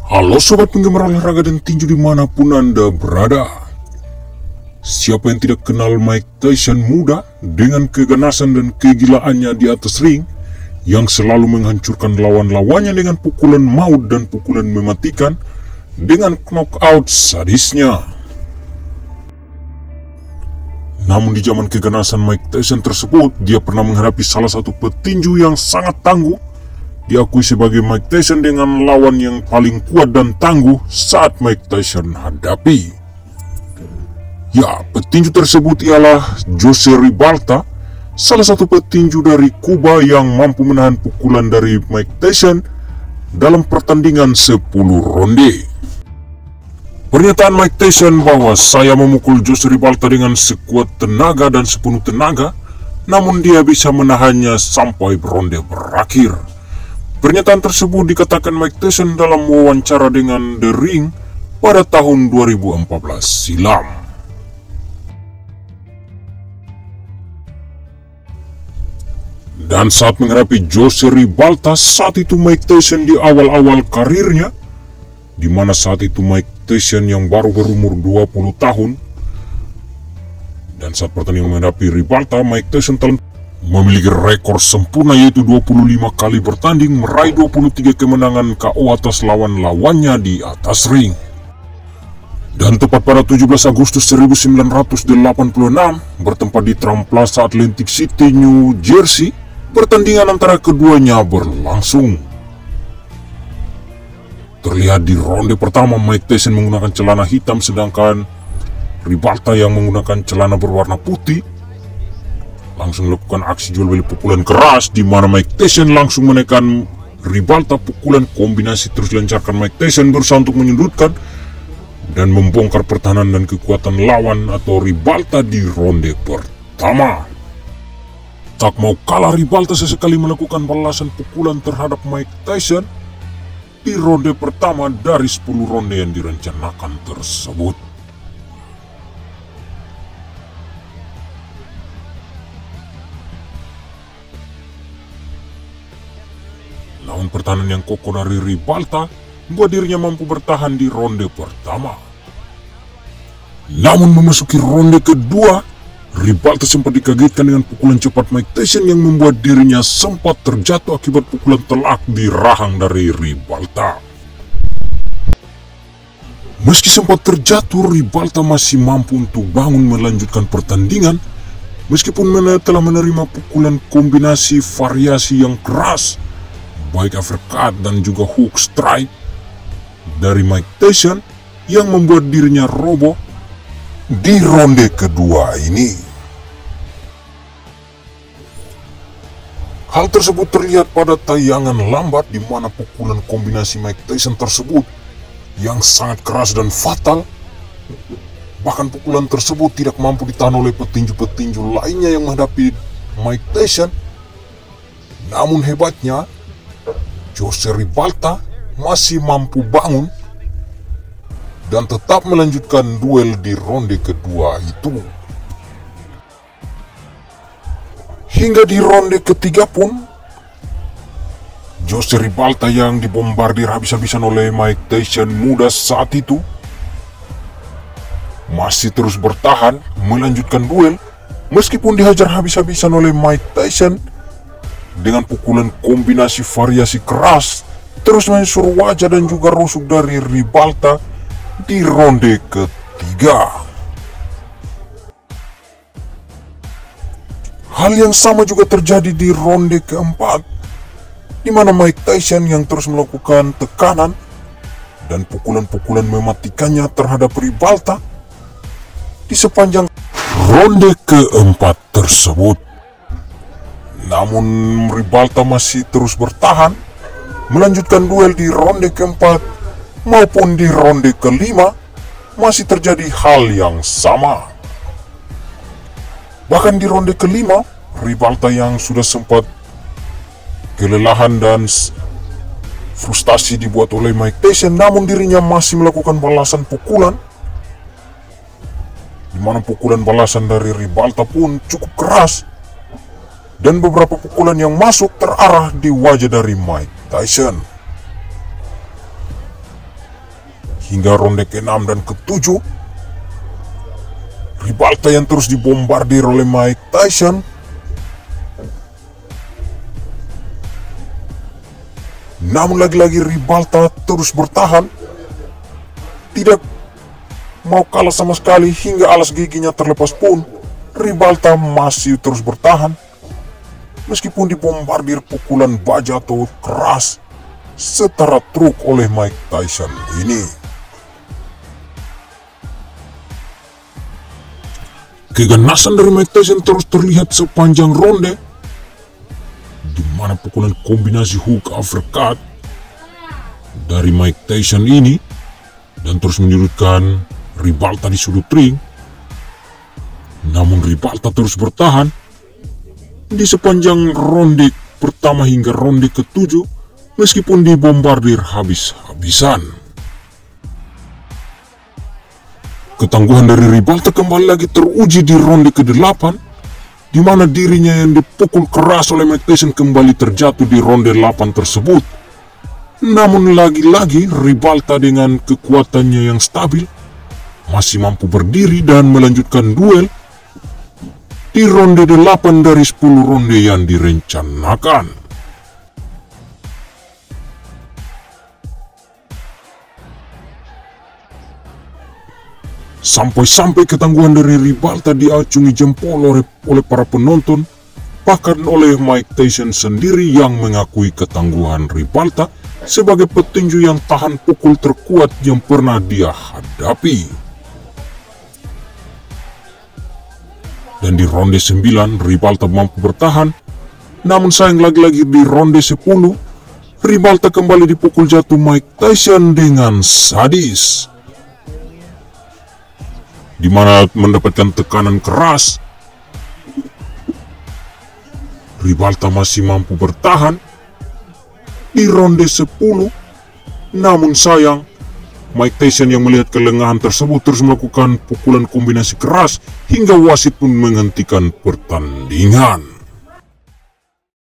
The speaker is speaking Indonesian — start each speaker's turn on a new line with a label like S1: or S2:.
S1: Halo sobat penggemar olahraga dan tinju dimanapun Anda berada. Siapa yang tidak kenal Mike Tyson muda dengan keganasan dan kegilaannya di atas ring, yang selalu menghancurkan lawan-lawannya dengan pukulan maut dan pukulan mematikan dengan knockout sadisnya. Namun di zaman keganasan Mike Tyson tersebut, dia pernah menghadapi salah satu petinju yang sangat tangguh, diakui sebagai Mike Tyson dengan lawan yang paling kuat dan tangguh saat Mike Tyson hadapi. Ya, petinju tersebut ialah Jose Ribalta, salah satu petinju dari Kuba yang mampu menahan pukulan dari Mike Tyson dalam pertandingan 10 ronde. Pernyataan Mike Tyson bahwa saya memukul Jose Ribalta dengan sekuat tenaga dan sepenuh tenaga, namun dia bisa menahannya sampai ronde berakhir. Pernyataan tersebut dikatakan Mike Tyson dalam wawancara dengan The Ring pada tahun 2014 silam. Dan saat menghadapi Jose Ribalta, saat itu Mike Tyson di awal-awal karirnya, di mana saat itu Mike Tyson yang baru berumur 20 tahun, dan saat pertandingan menghadapi Ribalta, Mike Tyson telah memiliki rekor sempurna yaitu 25 kali bertanding, meraih 23 kemenangan KO atas lawan-lawannya di atas ring. Dan tepat pada 17 Agustus 1986, bertempat di Trump Plaza, Atlantic City, New Jersey, pertandingan antara keduanya berlangsung. Terlihat di ronde pertama Mike Tyson menggunakan celana hitam, sedangkan Ribalta yang menggunakan celana berwarna putih langsung melakukan aksi jual beli pukulan keras, di mana Mike Tyson langsung menekan Ribalta. Pukulan kombinasi terus dilancarkan Mike Tyson berusaha untuk menyudutkan dan membongkar pertahanan dan kekuatan lawan atau Ribalta di ronde pertama. Tak mau kalah, Ribalta sesekali melakukan balasan pukulan terhadap Mike Tyson di ronde pertama dari 10 ronde yang direncanakan tersebut. Namun pertahanan yang kokoh dari Ribalta membuat dirinya mampu bertahan di ronde pertama. Namun memasuki ronde kedua, Ribalta sempat dikagetkan dengan pukulan cepat Mike Tyson yang membuat dirinya sempat terjatuh akibat pukulan telak di rahang dari Ribalta. Meski sempat terjatuh, Ribalta masih mampu untuk bangun melanjutkan pertandingan meskipun telah menerima pukulan kombinasi variasi yang keras, baik uppercut dan juga hook strike dari Mike Tyson yang membuat dirinya roboh di ronde kedua ini. Hal tersebut terlihat pada tayangan lambat, di mana pukulan kombinasi Mike Tyson tersebut yang sangat keras dan fatal, bahkan pukulan tersebut tidak mampu ditahan oleh petinju-petinju lainnya yang menghadapi Mike Tyson. Namun hebatnya, Jose Ribalta masih mampu bangun dan tetap melanjutkan duel di ronde kedua itu. Hingga di ronde ketiga pun, Jose Ribalta yang dibombardir habis-habisan oleh Mike Tyson muda saat itu masih terus bertahan melanjutkan duel meskipun dihajar habis-habisan oleh Mike Tyson dengan pukulan kombinasi variasi keras, terus mensur wajah dan juga rusuk dari Ribalta di ronde ketiga. Hal yang sama juga terjadi di ronde keempat, di mana Mike Tyson yang terus melakukan tekanan dan pukulan-pukulan mematikannya terhadap Ribalta di sepanjang ronde keempat tersebut. Namun Ribalta masih terus bertahan melanjutkan duel di ronde keempat maupun di ronde kelima, masih terjadi hal yang sama. Bahkan di ronde kelima, Ribalta yang sudah sempat kelelahan dan frustasi dibuat oleh Mike Tyson, namun dirinya masih melakukan balasan pukulan, di mana pukulan balasan dari Ribalta pun cukup keras, dan beberapa pukulan yang masuk terarah di wajah dari Mike Tyson. hingga ronde ke-6 dan ke-7. Ribalta yang terus dibombardir oleh Mike Tyson. Namun lagi-lagi Ribalta terus bertahan, tidak mau kalah sama sekali hingga alas giginya terlepas pun. Ribalta masih terus bertahan meskipun dibombardir pukulan baja atau keras setara truk oleh Mike Tyson ini. Keganasan dari Mike Tyson terus terlihat sepanjang ronde, di mana pukulan kombinasi hook uppercut dari Mike Tyson ini dan terus menyudutkan Ribalta di sudut ring. Namun Ribalta terus bertahan di sepanjang ronde pertama hingga ronde ke-7 meskipun dibombardir habis-habisan. Ketangguhan dari Ribalta kembali lagi teruji di ronde ke-8, di mana dirinya yang dipukul keras oleh Mike Tyson kembali terjatuh di ronde 8 tersebut. Namun lagi-lagi Ribalta dengan kekuatannya yang stabil masih mampu berdiri dan melanjutkan duel di ronde 8 dari 10 ronde yang direncanakan. Sampai-sampai ketangguhan dari Ribalta diacungi jempol oleh para penonton, bahkan oleh Mike Tyson sendiri yang mengakui ketangguhan Ribalta sebagai petinju yang tahan pukul terkuat yang pernah dia hadapi. Dan di ronde 9 Ribalta mampu bertahan, namun sayang lagi-lagi di ronde 10 Ribalta kembali dipukul jatuh Mike Tyson dengan sadis, di mana mendapatkan tekanan keras. Ribalta masih mampu bertahan di ronde 10, namun sayang Mike Tyson yang melihat kelengahan tersebut terus melakukan pukulan kombinasi keras hingga wasit pun menghentikan pertandingan.